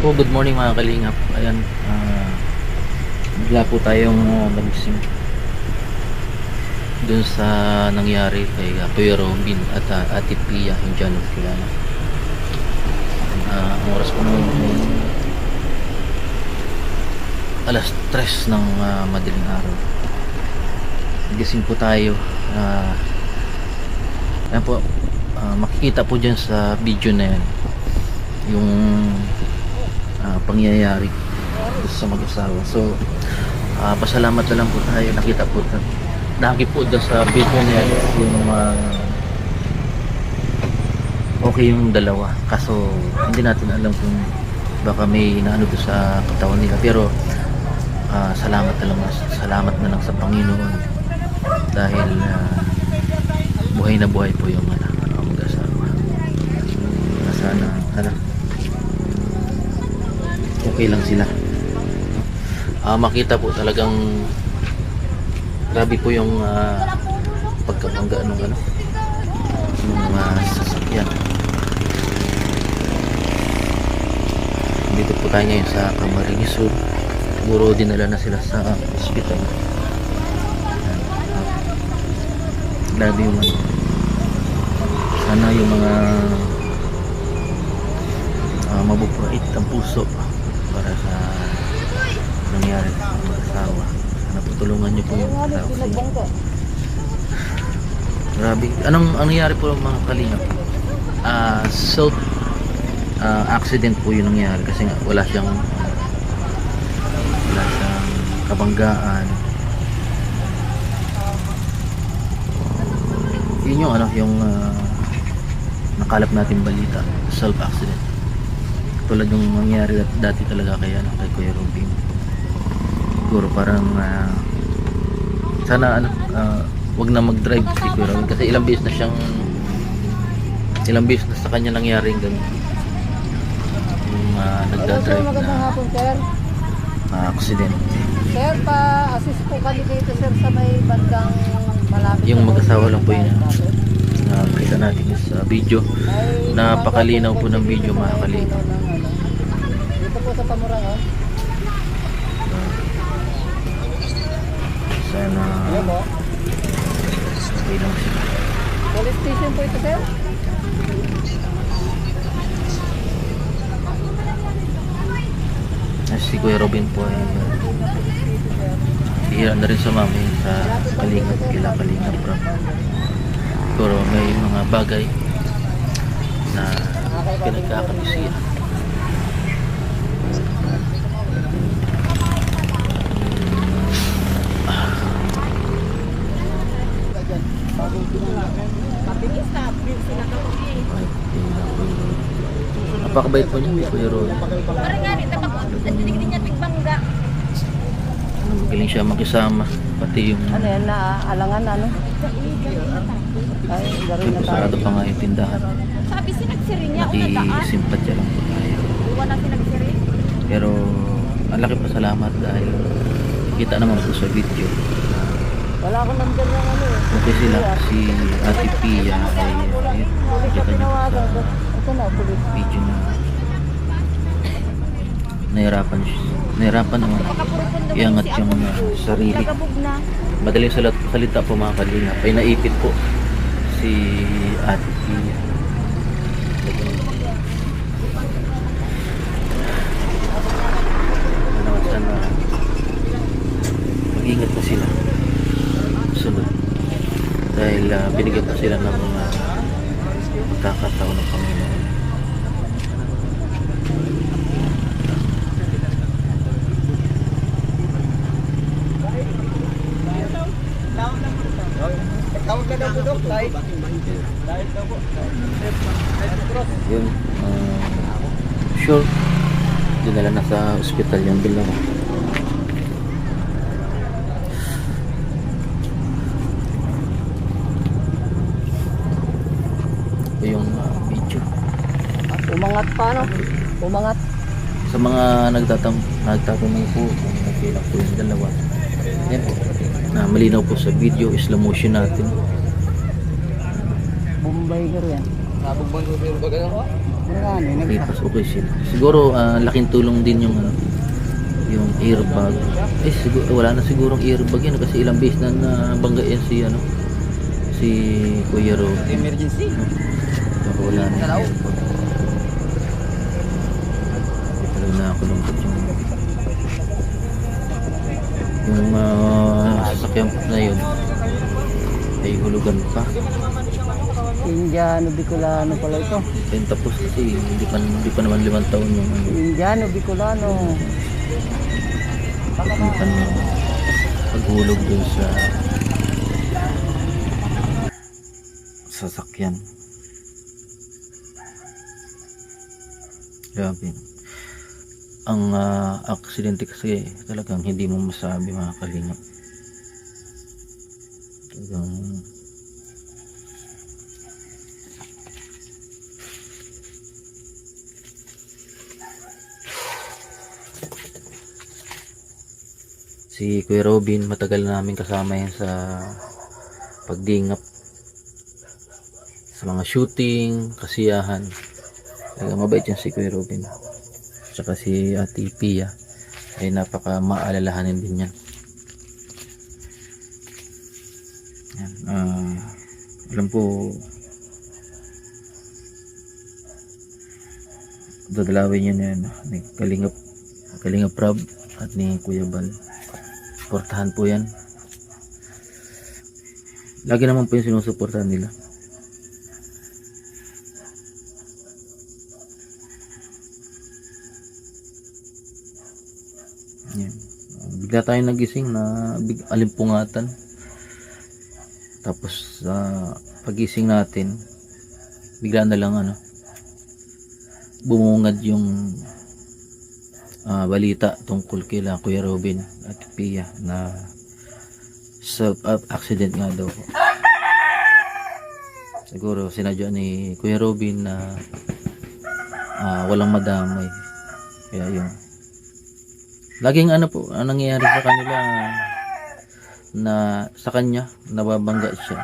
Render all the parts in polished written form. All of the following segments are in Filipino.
po, good morning mga kalingap. Ayan, bigla po tayong nagising dun sa nangyari kay Kuya Robin at Ate Pia, yung dyan kilala. Ang oras po naman ay alas 3 ng madaling araw. Nagising po tayo. Ayan po, makikita po dyan sa video na yan yung pangyayari sa mag-asawa. So pasalamat na lang po tayo, nakita po po doon sa video niya yung okay yung dalawa, kaso hindi natin alam kung baka may naano doon sa katawan nila, pero salamat na lang sa Panginoon dahil buhay na buhay po yung mag-asawa. Sana okay lang sila. Makita po talagang grabe po yung pagkabangga ng sasakyan. Dito po tayo ngayon sa Camarines Sur. Siguro dinala na sila sa hospital. Grabe yung sana yung mga mabubait ang puso para sa nangyari sa mag-asawa. Sana tutulungan niyo po yung tao. Grabe. Anong nangyari po mga kalingap? Self accident po yung nangyari kasi nga wala siyang kabanggaan. Yun yung yung nakalap natin balita, self accident. Tulad yung nangyari dati talaga kay Kuya Robin. Siguro parang sana wag na mag-drive si Kuya Robin kasi ilang beses na sa kanya nangyari yung ganun. Yung nagdadrive na accident. Sir, pa-assist po kami dito sir sa may bandang malapit. Yung mag-asawa lang po yun. Nakita natin sa video. Napakalinaw po ng video, makakalinaw. Dito po sa Pamurangon. Sana okay lang sila. Police station po ito sir. Si Kuya Robin po ay bihira na rin sa mami sa Kalingap, kila Kalingap Rob. Pero may mga bagay na pinagkakabisihan. Napakabait po niya, Kuya Robin. Parang nga rin, nadinig niya tigbangga. Magaling siya makisama, pati yung Ano yan na alangan ano? Ay, garin na tayo. sarado pa nga yung tindahan. Sabi sinagsiri niya, unadaan. Nakisimpatya lang po tayo. Iwan na sinagsiri. Pero ang laki pa salamat dahil kita naman po sa video. Wala akong number ng ano eh. Okay sila, si Ate Pia ay Police kita na niyo tinawagan. sa Ito na, police. video na nahirapan naman iangat yung sarili. Nagabog na. Madaling salita po mga kalingap ay naipit po si Ate Pia. Sana mag-ingat na sila sunod dahil binigyan pa sila ng mga pagkakataon ng Panginoon. Yun, sure dinala na sa ospital yung dalawa. Ito yung video Umangat pa no? Umangat. sa mga nagtatanong po kung nakilak po yung dalawa. Yan po, malinaw po sa video, slow motion natin. Bombay ka rin. Sabog bang tubig ba ganun? Okay, pas okay sila. Siguro laking tulong din yung yung airbag. Siguro wala na sigurong airbag yan kasi ilang beses na nabangga yan si Kuya Ro. Emergency. Baka wala na yung airbag. Talagang nakakulungkot yung sasakyan na yun ay hulugan pa. Indiano Bicolano pala ito. Then tapos kasi hindi pa naman 5 taon yung Indiano Bicolano. paghulog dun sa sasakyan. Grabe. Ang aksidente kasi talagang hindi mo masabi, mga kalingap. Talagang si Kuya Robin, matagal na namin kasama yan sa pagdingap sa mga shooting, kasiyahan. Talagang mabait yan si Kuya Robin. Tsaka si Ate Pia ay napaka maalalahanin din yan. Yan. Alam po, dadalawin yan yan ni Kalingap Rob at ni Kuya Bal. Suportahan po yan. Lagi naman po yung sinusuportahan nila. Yan. Bigla tayong nagising na alimpungatan. Tapos pagising natin, bigla na lang bumungad yung balita tungkol kila Kuya Robin at Pia na self-accident nga daw po. Siguro sinadya ni Kuya Robin na walang madamay. Kaya yung laging po ang nangyayari sa kanila na sa kanya nababangga siya,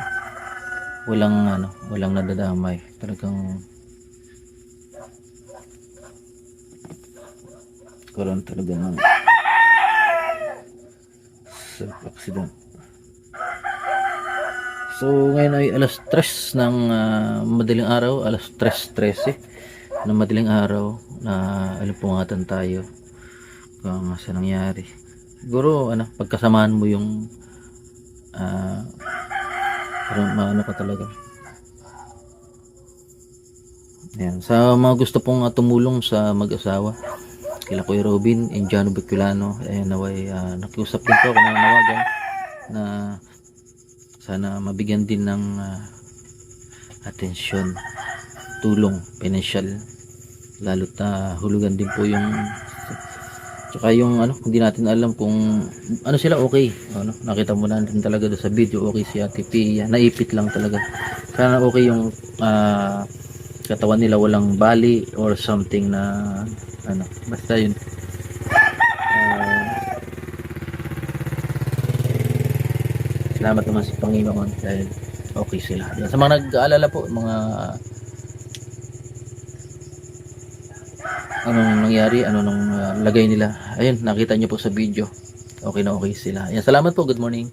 walang nadadamay. Talagang karoon talaga ng self-accident. So ngayon ay alas 3 ng madaling araw, alas 3:13 ng madaling araw na alimpungatan tayo kung sa nangyari. Siguro pagkasamaan mo yung parang ka talaga. Yan. Sa mga gusto pong tumulong sa mag-asawa kila Kuya Robin, Indiano Bicolano, naway nakiusap din po ako na nawagan na sana mabigyan din ng atensyon, tulong, financial, lalo't hulugan din po yung tsaka yung hindi natin alam kung sila okay. Nakita mo na din talaga doon sa video, okay si Ate Pia, naipit lang talaga. Sana okay yung katawan nila, walang bali or something na basta yun. Salamat naman sa Panginoon dahil okay sila. Yan. Sa mga nag-aalala po, mga anong nangyari, anong lagay nila, ayun, nakita nyo po sa video, okay na okay sila. Yan, salamat po, good morning.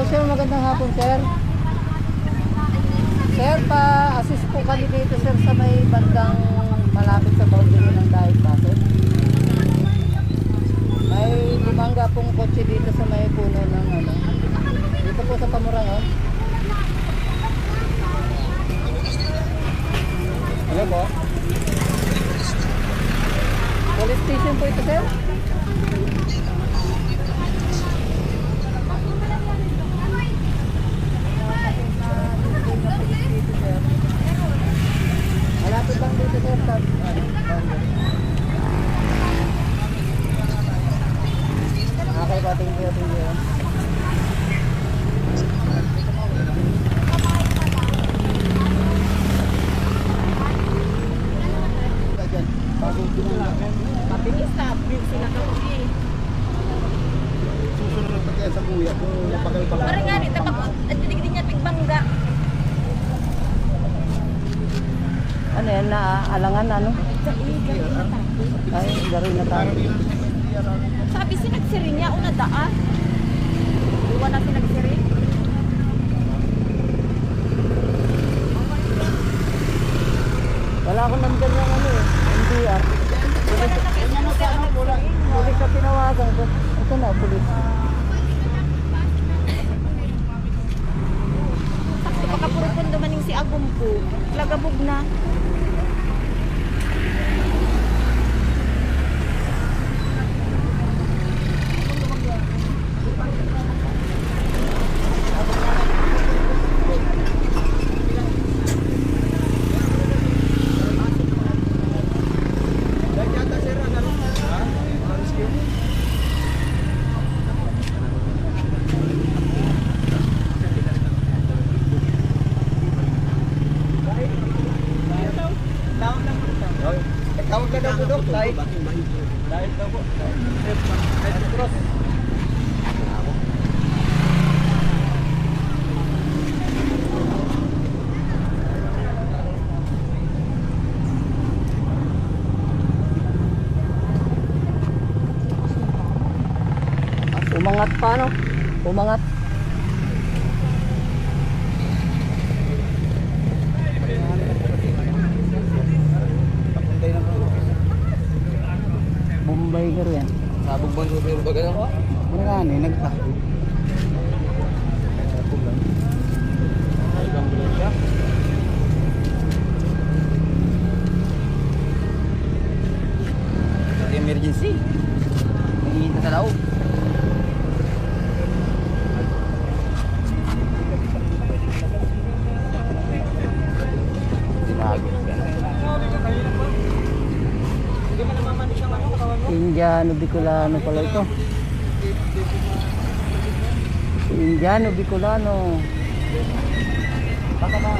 sir, magandang hapon sir. Sir, pa-assist po kami dito sir sa may bandang malapit sa boundary ng Dahig Pasig. May bumangga pong kotse dito sa may puno ng ano. Dito po sa Pamurangon. Hello po. Police station po ito sir. Malapit lang dito sir sa okay ba, thank you, thank you. Mabilis na, sila kami. Susunod pa kaya sa kuya kung napakal-pakal. Parang nga rin, tapos at dinigdin niya tigbangga. Ano yan na alangan ano? Ay, gari na tayo. Sabi sinagsiri niya, una daan. Iwan na sinagsiri. Wala akong number ng ano eh, NDR. Pulis na tinawagan ko. Ito na, pulis. Sakto pa kapurupon dumaning si Agum ko. Lagabog na. Tawag ka daw po daw, dahil daw po. Cross. Umangat pa no? Umangat. Papuntay na po. Bombay ka rin. Sabog bang gobyerno ba ganun? Ano nga ano, nagtakbo. Emergency. Nangihintay sa loob. Indiano Bicolano pala ito. Indiano Bicolano. Baka ba?